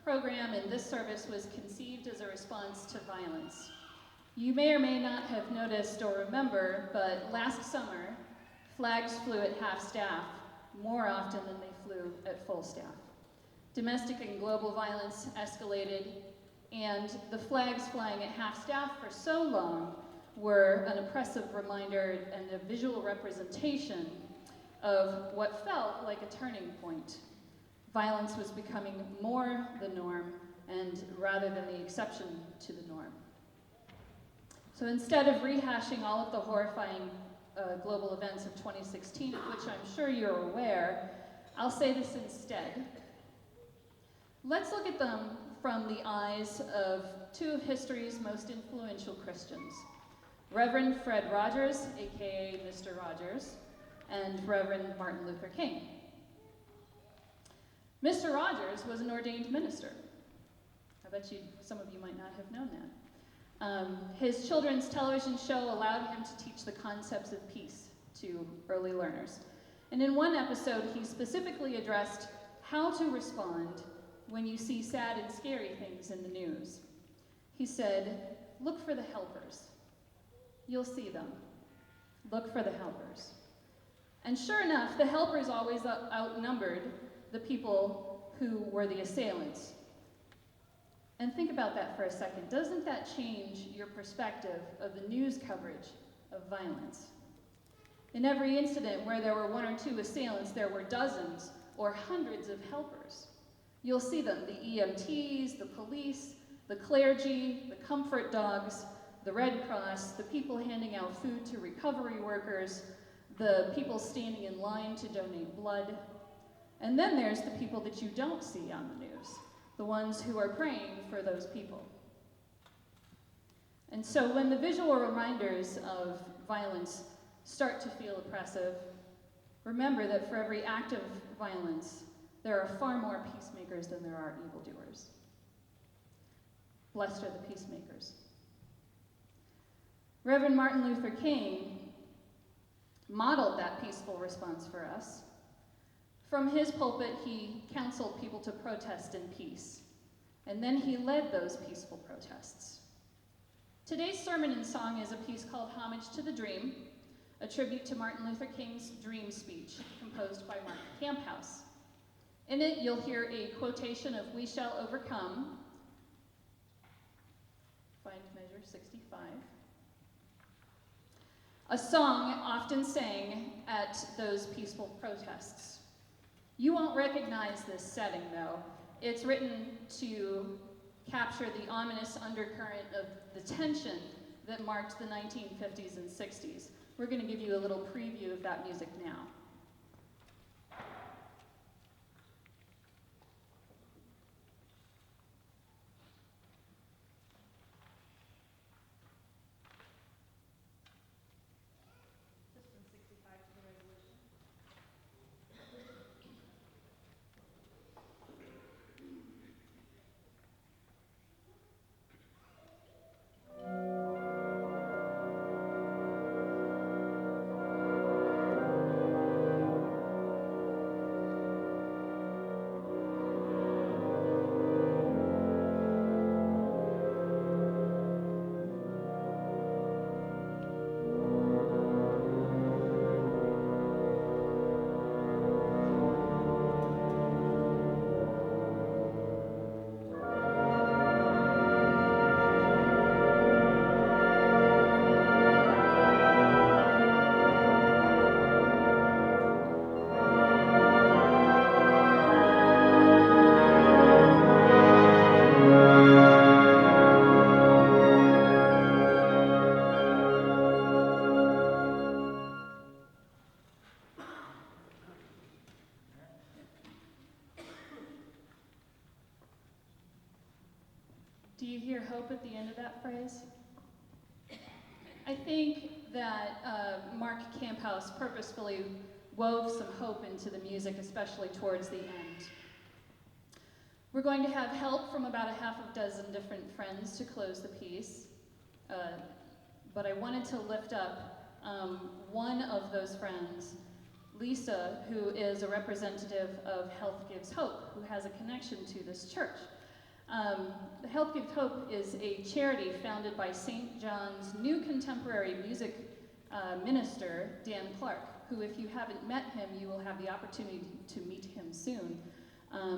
program in this service was conceived as a response to violence. You may or may not have noticed or remember, but last summer, flags flew at half-staff more often than they flew at full staff. Domestic and global violence escalated, and the flags flying at half-staff for so long were an oppressive reminder and a visual representation of what felt like a turning point. Violence was becoming more the norm, and rather than the exception to the norm. So instead of rehashing all of the horrifying global events of 2016, of which I'm sure you're aware, I'll say this instead. Let's look at them from the eyes of two of history's most influential Christians, Reverend Fred Rogers, aka Mr. Rogers, and Reverend Martin Luther King. Mr. Rogers was an ordained minister. I bet some of you might not have known that. His children's television show allowed him to teach the concepts of peace to early learners. And in one episode, he specifically addressed how to respond when you see sad and scary things in the news. He said, look for the helpers. You'll see them. Look for the helpers. And sure enough, the helpers always outnumbered the people who were the assailants. And think about that for a second. Doesn't that change your perspective of the news coverage of violence? In every incident where there were one or two assailants, there were dozens or hundreds of helpers. You'll see them, the EMTs, the police, the clergy, the comfort dogs, the Red Cross, the people handing out food to recovery workers, the people standing in line to donate blood. And then there's the people that you don't see on the news, the ones who are praying for those people. And so when the visual reminders of violence start to feel oppressive, remember that for every act of violence, there are far more peacemakers than there are evildoers. Blessed are the peacemakers. Reverend Martin Luther King modeled that peaceful response for us. From his pulpit, he counseled people to protest in peace, and then he led those peaceful protests. Today's sermon and song is a piece called Homage to the Dream, a tribute to Martin Luther King's Dream speech, composed by Mark Camphouse. In it, you'll hear a quotation of "We shall overcome," find measure 65, a song often sang at those peaceful protests. You won't recognize this setting, though. It's written to capture the ominous undercurrent of the tension that marked the 1950s and 60s. We're going to give you a little preview of that music now. Do you hear hope at the end of that phrase? I think that Mark Camphouse purposefully wove some hope into the music, especially towards the end. We're going to have help from about a half a dozen different friends to close the piece, but I wanted to lift up one of those friends, Lisa, who is a representative of Health Gives Hope, who has a connection to this church. The Health Gives Hope is a charity founded by St. John's new contemporary music minister, Dan Clark, who, if you haven't met him, you will have the opportunity to meet him soon.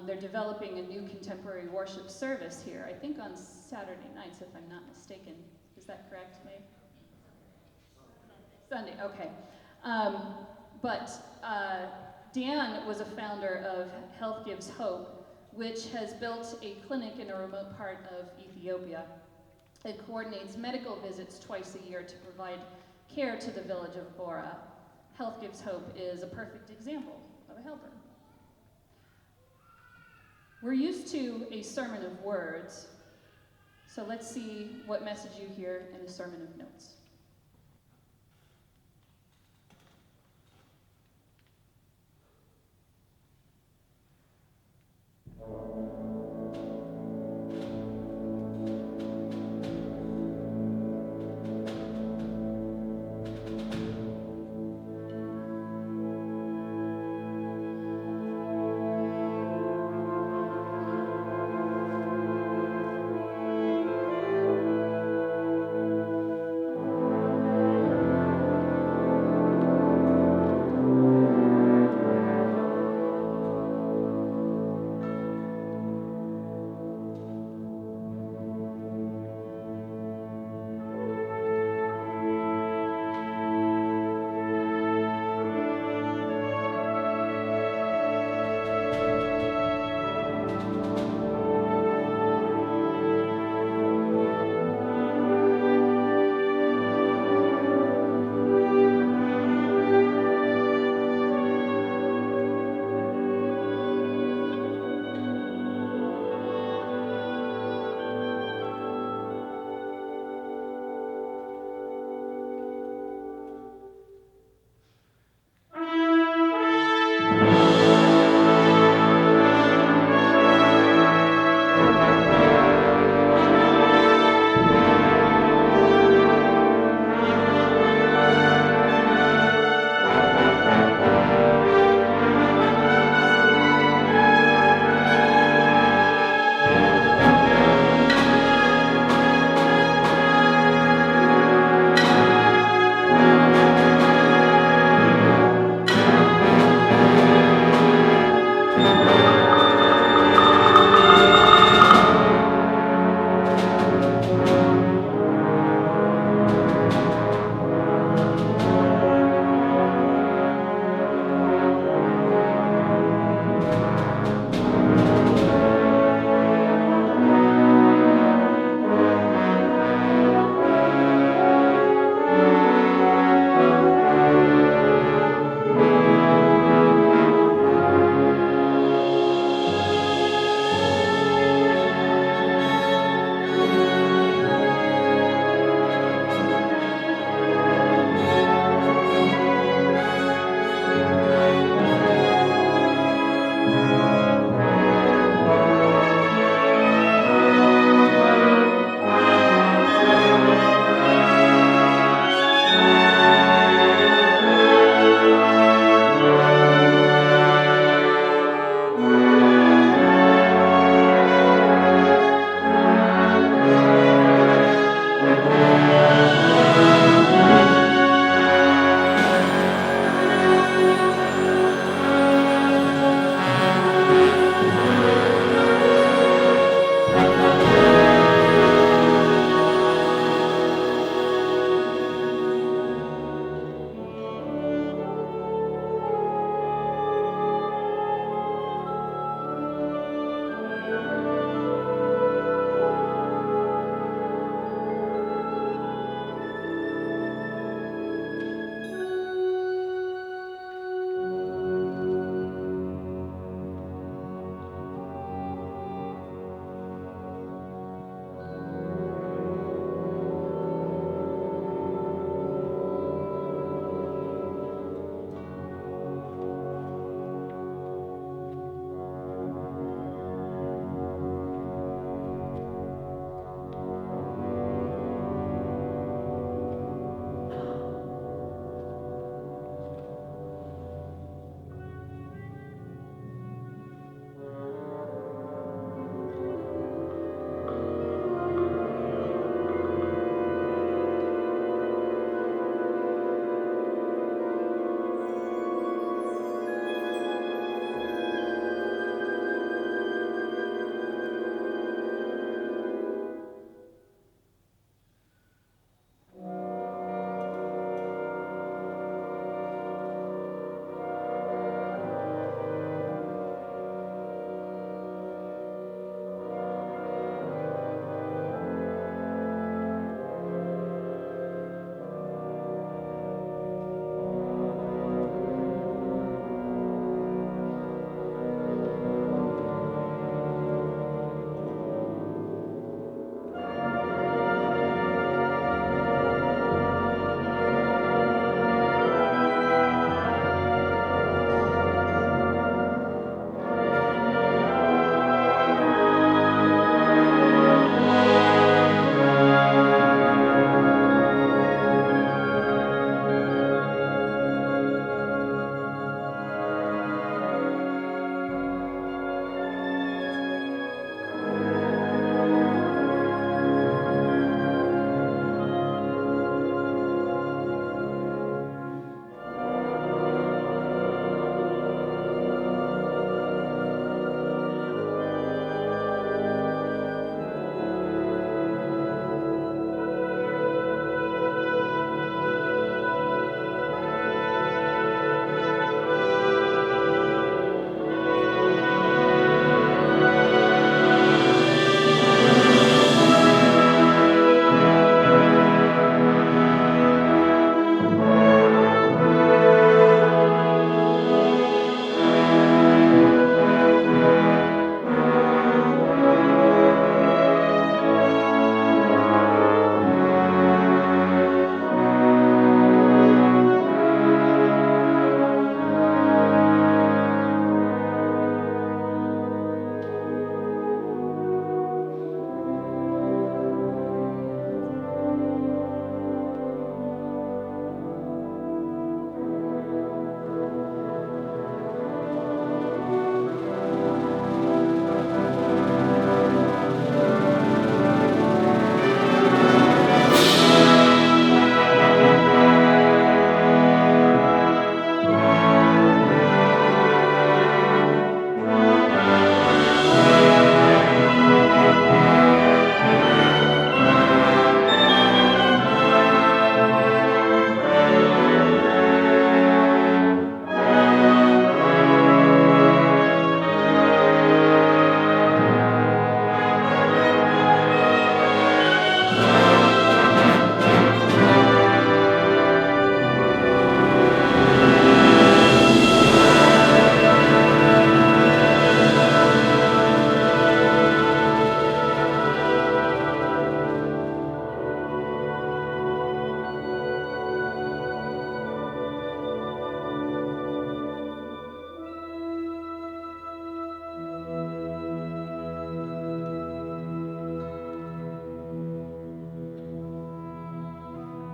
They're developing a new contemporary worship service here, I think on Saturday nights, if I'm not mistaken. Is that correct, May? Sunday, okay. Dan was a founder of Health Gives Hope, which has built a clinic in a remote part of Ethiopia. It coordinates medical visits twice a year to provide care to the village of Bora. Health Gives Hope is a perfect example of a helper. We're used to a sermon of words, so let's see what message you hear in a sermon of notes.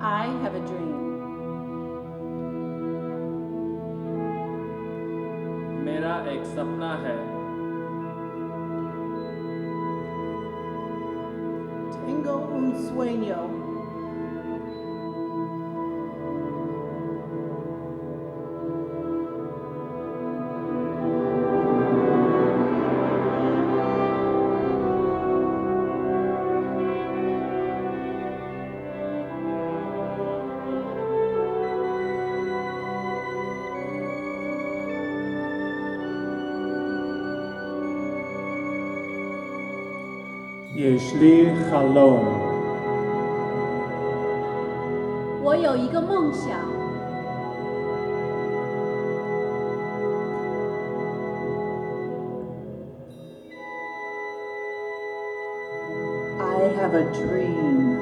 I have a dream. मेरा एक सपना है. Tengo un sueño. יש לי חלום. 我有一个梦想， I have a dream.